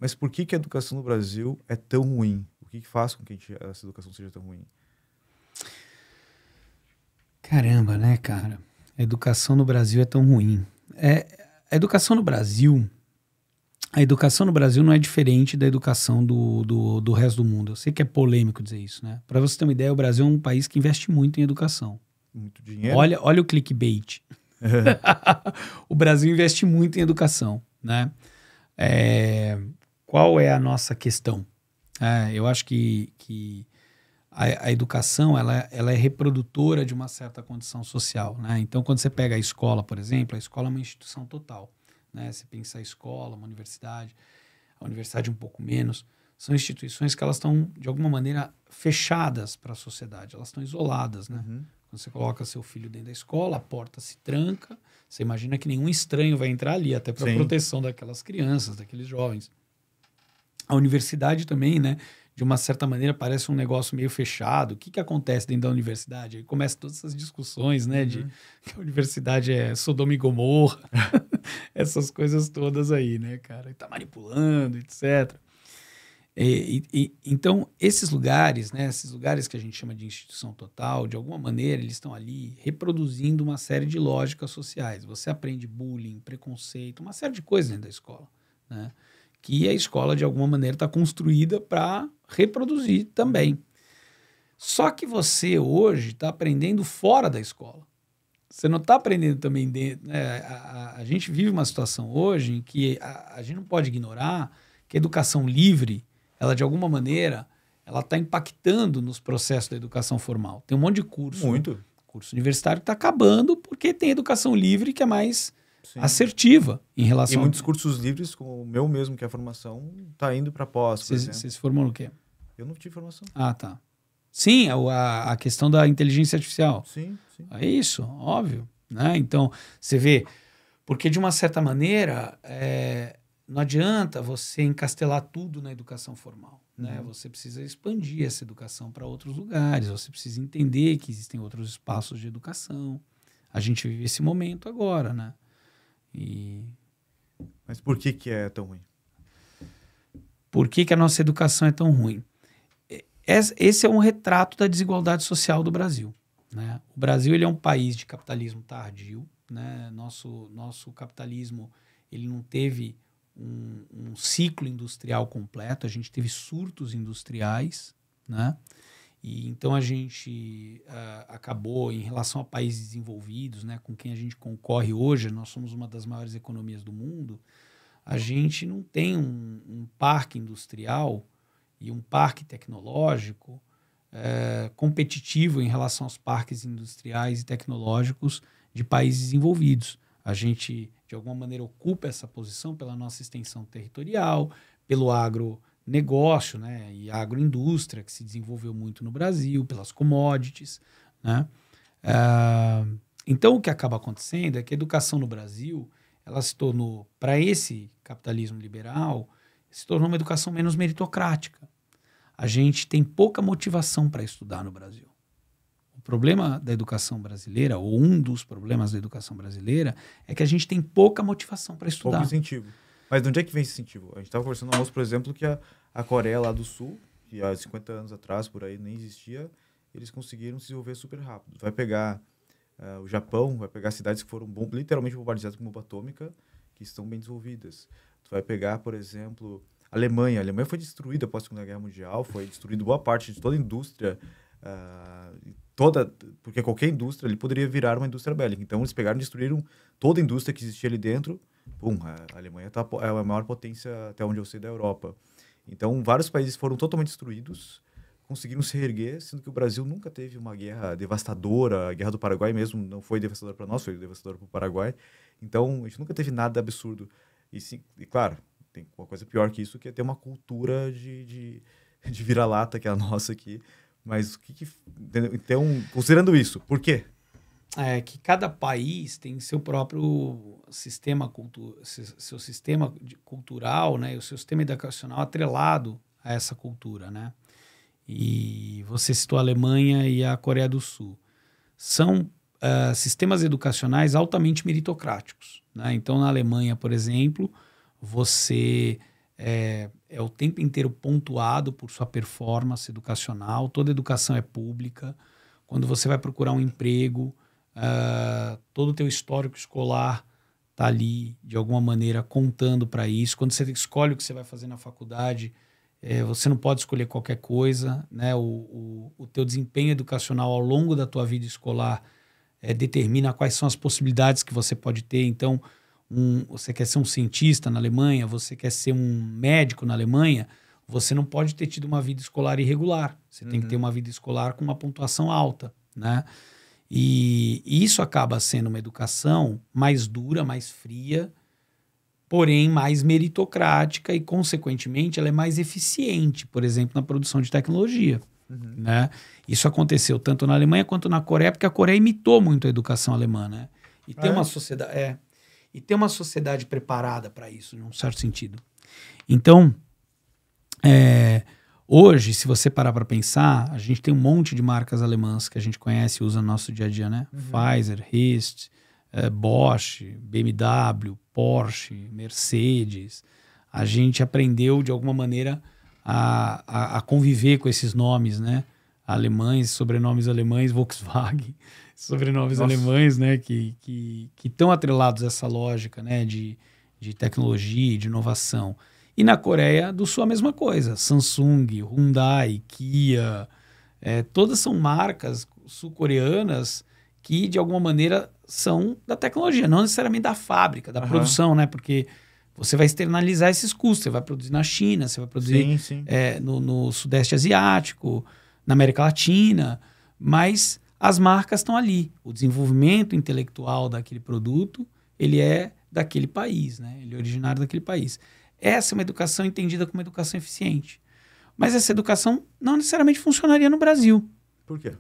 Mas por que a educação no Brasil é tão ruim? O que faz com que essa educação seja tão ruim? Caramba, né, cara? A educação no Brasil é tão ruim. A educação no Brasil... A educação no Brasil não é diferente da educação do resto do mundo. Eu sei que é polêmico dizer isso, né? Para você ter uma ideia, o Brasil é um país que investe muito em educação. Muito dinheiro? Olha o clickbait. O Brasil investe muito em educação, né? Qual é a nossa questão? Eu acho que a educação ela é reprodutora de uma certa condição social, né? Então, quando você pega a escola, por exemplo, a escola é uma instituição total, né? Você pensa a escola, uma universidade, a universidade um pouco menos, são instituições que elas estão, de alguma maneira, fechadas para a sociedade, elas estão isoladas, né? Uhum. Quando você coloca seu filho dentro da escola, a porta se tranca, você imagina que nenhum estranho vai entrar ali, até para proteção daquelas crianças, daqueles jovens. A universidade também, né? De uma certa maneira, parece um negócio meio fechado. O que acontece dentro da universidade? Aí começam todas essas discussões, né? De que a universidade é Sodoma e Gomorra. Essas coisas todas aí, né, cara? E tá manipulando, etc. Então, esses lugares, né? Esses lugares que a gente chama de instituição total, de alguma maneira, eles estão ali reproduzindo uma série de lógicas sociais. Você aprende bullying, preconceito, uma série de coisas dentro da escola, né? Que a escola, de alguma maneira, está construída para reproduzir também. Só que você, hoje, está aprendendo fora da escola. Você não está aprendendo também dentro. Né? A gente vive uma situação hoje em que a gente não pode ignorar que a educação livre, ela, de alguma maneira, ela está impactando nos processos da educação formal. Tem um monte de curso. Muito. Curso universitário que está acabando porque tem educação livre que é mais... Sim. assertiva em relação... E muitos cursos livres, como o meu mesmo, que é a formação, está indo para pós, por exemplo. Você se formou no quê? Eu não tive formação. Ah, tá. Sim, a questão da inteligência artificial. Sim. É isso, óbvio. Né? Então, você vê... Porque, de uma certa maneira, não adianta você encastelar tudo na educação formal. Né? Você precisa expandir essa educação para outros lugares. Você precisa entender que existem outros espaços de educação. A gente vive esse momento agora, né? Mas por que é tão ruim? Por que a nossa educação é tão ruim? Esse é um retrato da desigualdade social do Brasil. Né? O Brasil ele é um país de capitalismo tardio. Né? Nosso capitalismo ele não teve um ciclo industrial completo. A gente teve surtos industriais. Né? E então a gente acabou, em relação a países desenvolvidos, né, com quem a gente concorre hoje, nós somos uma das maiores economias do mundo, a gente não tem um parque industrial e um parque tecnológico competitivo em relação aos parques industriais e tecnológicos de países desenvolvidos. A gente, de alguma maneira, ocupa essa posição pela nossa extensão territorial, pelo agronegócio, né, e a agroindústria, que se desenvolveu muito no Brasil, pelas commodities. Né? Então, o que acaba acontecendo é que a educação no Brasil ela se tornou, para esse capitalismo liberal, se tornou uma educação menos meritocrática. A gente tem pouca motivação para estudar no Brasil. O problema da educação brasileira, ou um dos problemas da educação brasileira, é que a gente tem pouca motivação para estudar. Pouco incentivo. Mas de onde é que vem esse incentivo? A gente estava conversando no almoço, por exemplo, que a Coreia lá do Sul, que há 50 anos atrás, por aí, nem existia, eles conseguiram se desenvolver super rápido. Vai pegar o Japão, vai pegar cidades que foram literalmente bombardeadas com bomba atômica, que estão bem desenvolvidas. Tu vai pegar, por exemplo, a Alemanha. A Alemanha foi destruída após a Segunda Guerra Mundial, foi destruída boa parte de toda a indústria, porque qualquer indústria ali poderia virar uma indústria bélica. Então, eles pegaram e destruíram toda a indústria que existia ali dentro. A Alemanha é a maior potência, até onde eu sei, da Europa. Então, vários países foram totalmente destruídos, conseguiram se reerguer, sendo que o Brasil nunca teve uma guerra devastadora. A Guerra do Paraguai mesmo não foi devastadora para nós, foi devastadora para o Paraguai. Então, a gente nunca teve nada absurdo. E claro, tem uma coisa pior que isso, que é ter uma cultura de vira-lata, que é a nossa aqui. Mas, então, considerando isso, por quê? É que cada país tem seu próprio sistema seu sistema cultural, né, e o seu sistema educacional atrelado a essa cultura, né? E você citou a Alemanha e a Coreia do Sul. São sistemas educacionais altamente meritocráticos, né? Então, na Alemanha, por exemplo, você é o tempo inteiro pontuado por sua performance educacional, toda educação é pública. Quando você vai procurar um emprego, todo o teu histórico escolar está ali, de alguma maneira, contando para isso. Quando você escolhe o que você vai fazer na faculdade, você não pode escolher qualquer coisa, né? O teu desempenho educacional ao longo da tua vida escolar determina quais são as possibilidades que você pode ter. Então, você quer ser um cientista na Alemanha, você quer ser um médico na Alemanha, você não pode ter tido uma vida escolar irregular. Você tem que ter uma vida escolar com uma pontuação alta, né? E isso acaba sendo uma educação mais dura, mais fria, porém mais meritocrática e, consequentemente, ela é mais eficiente, por exemplo, na produção de tecnologia. Né? Isso aconteceu tanto na Alemanha quanto na Coreia, porque a Coreia imitou muito a educação alemã, né? E tem uma sociedade, e tem uma sociedade preparada para isso, num certo sentido. Então, hoje, se você parar para pensar, a gente tem um monte de marcas alemãs que a gente conhece e usa no nosso dia a dia, né? Pfizer, Hist, Bosch, BMW, Porsche, Mercedes. A gente aprendeu, de alguma maneira, a conviver com esses nomes, né? Alemães, sobrenomes alemães, Volkswagen, sobrenomes alemães, né? Que estão atrelados a essa lógica, né? De tecnologia, de inovação. E na Coreia do Sul a mesma coisa. Samsung, Hyundai, Kia, todas são marcas sul-coreanas que, de alguma maneira, são da tecnologia, não necessariamente da fábrica, da produção, né? Porque você vai externalizar esses custos. Você vai produzir na China, você vai produzir no Sudeste Asiático, na América Latina, mas as marcas estão ali. O desenvolvimento intelectual daquele produto, ele é daquele país, né? Ele é originário daquele país. Essa é uma educação entendida como uma educação eficiente. Mas essa educação não necessariamente funcionaria no Brasil. Por quê?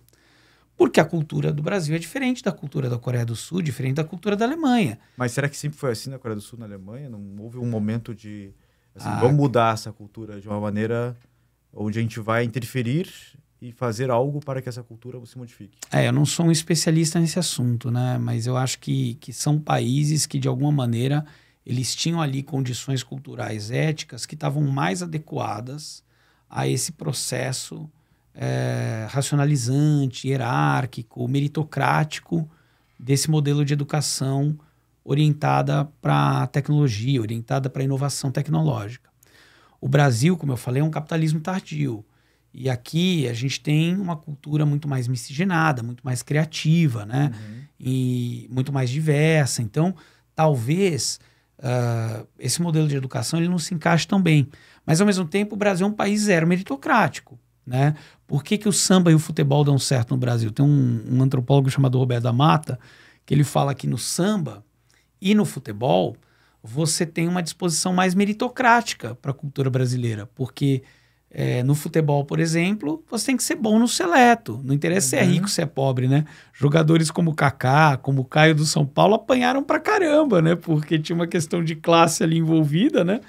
Porque a cultura do Brasil é diferente da cultura da Coreia do Sul, diferente da cultura da Alemanha. Mas será que sempre foi assim na Coreia do Sul, na Alemanha? Não houve um momento de... Assim, vamos mudar essa cultura de uma maneira onde a gente vai interferir e fazer algo para que essa cultura se modifique? Eu não sou um especialista nesse assunto, né? Mas eu acho que são países que, de alguma maneira, eles tinham ali condições culturais éticas que estavam mais adequadas a esse processo racionalizante, hierárquico, meritocrático desse modelo de educação orientada para a tecnologia, orientada para a inovação tecnológica. O Brasil, como eu falei, é um capitalismo tardio. E aqui a gente tem uma cultura muito mais miscigenada, muito mais criativa, né? E muito mais diversa. Então, talvez esse modelo de educação ele não se encaixe tão bem. Mas, ao mesmo tempo, o Brasil é um país zero meritocrático, né? Por que o samba e o futebol dão certo no Brasil? Tem um antropólogo chamado Roberto da Mata, que ele fala que no samba e no futebol você tem uma disposição mais meritocrática para a cultura brasileira. Porque no futebol, por exemplo, você tem que ser bom no seleto. Não interessa se é rico, se é pobre, né? Jogadores como o Kaká, como o Caio do São Paulo apanharam pra caramba, né? Porque tinha uma questão de classe ali envolvida, né?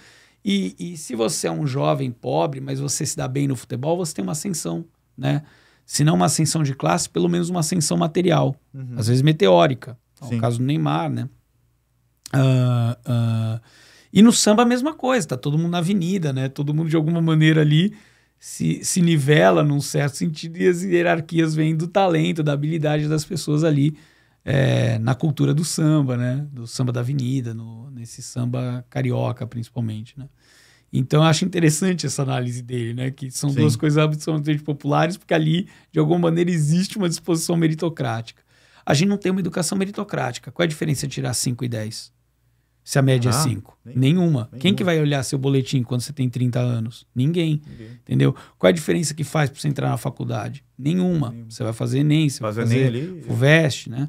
E se você é um jovem pobre, mas você se dá bem no futebol, você tem uma ascensão, né? Se não uma ascensão de classe, pelo menos uma ascensão material. Às vezes meteórica. É o caso do Neymar, né? E no samba a mesma coisa, tá todo mundo na avenida, né? Todo mundo de alguma maneira ali se nivela num certo sentido e as hierarquias vêm do talento, da habilidade das pessoas ali na cultura do samba, né? Do samba da avenida, nesse samba carioca principalmente, né? Então eu acho interessante essa análise dele, né? Que são duas coisas absolutamente populares, porque ali, de alguma maneira, existe uma disposição meritocrática. A gente não tem uma educação meritocrática. Qual é a diferença de tirar 5 e 10? Se a média é 5? Nenhuma. Quem que vai olhar seu boletim quando você tem 30 anos? Ninguém. Entendeu? Qual é a diferença que faz para você entrar na faculdade? Nenhuma. Você vai fazer ENEM, você vai fazer FUVEST, né?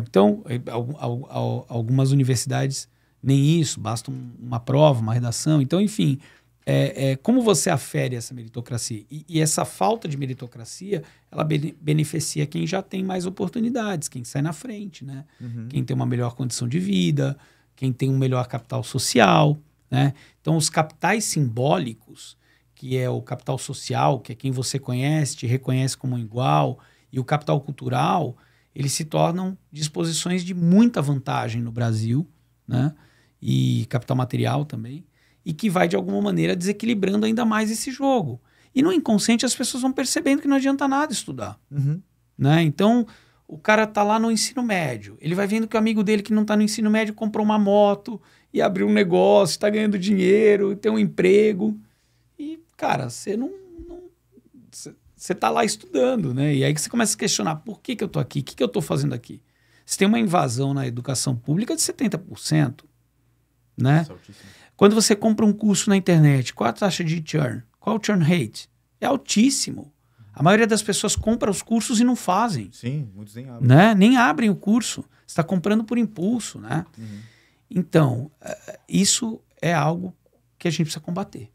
Então, algumas universidades nem isso, basta uma prova, uma redação. Então, enfim, como você afere essa meritocracia? E essa falta de meritocracia, ela beneficia quem já tem mais oportunidades, quem sai na frente, né? Quem tem uma melhor condição de vida, quem tem um melhor capital social, né? Então, os capitais simbólicos, que é o capital social, que é quem você conhece, te reconhece como igual, e o capital cultural, eles se tornam disposições de muita vantagem no Brasil, né? E capital material também. e que vai, de alguma maneira, desequilibrando ainda mais esse jogo. E no inconsciente as pessoas vão percebendo que não adianta nada estudar. Uhum. Né? Então, o cara tá lá no ensino médio, ele vai vendo que o amigo dele que não tá no ensino médio comprou uma moto e abriu um negócio, está ganhando dinheiro, tem um emprego. E, cara, você não você tá lá estudando, né? E aí que você começa a questionar, por que que eu tô aqui? O que que eu tô fazendo aqui? Você tem uma invasão na educação pública de 70%, né? Nossa, altíssimo. Quando você compra um curso na internet, qual a taxa de churn? Qual o churn rate? É altíssimo. A maioria das pessoas compra os cursos e não fazem, Sim, muitos nem abrem. né? Nem abrem o curso. Você está comprando por impulso, né? Uhum. Então, isso é algo que a gente precisa combater.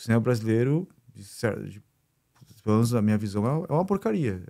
cinema brasileiro, pelo menos a minha visão, é uma porcaria.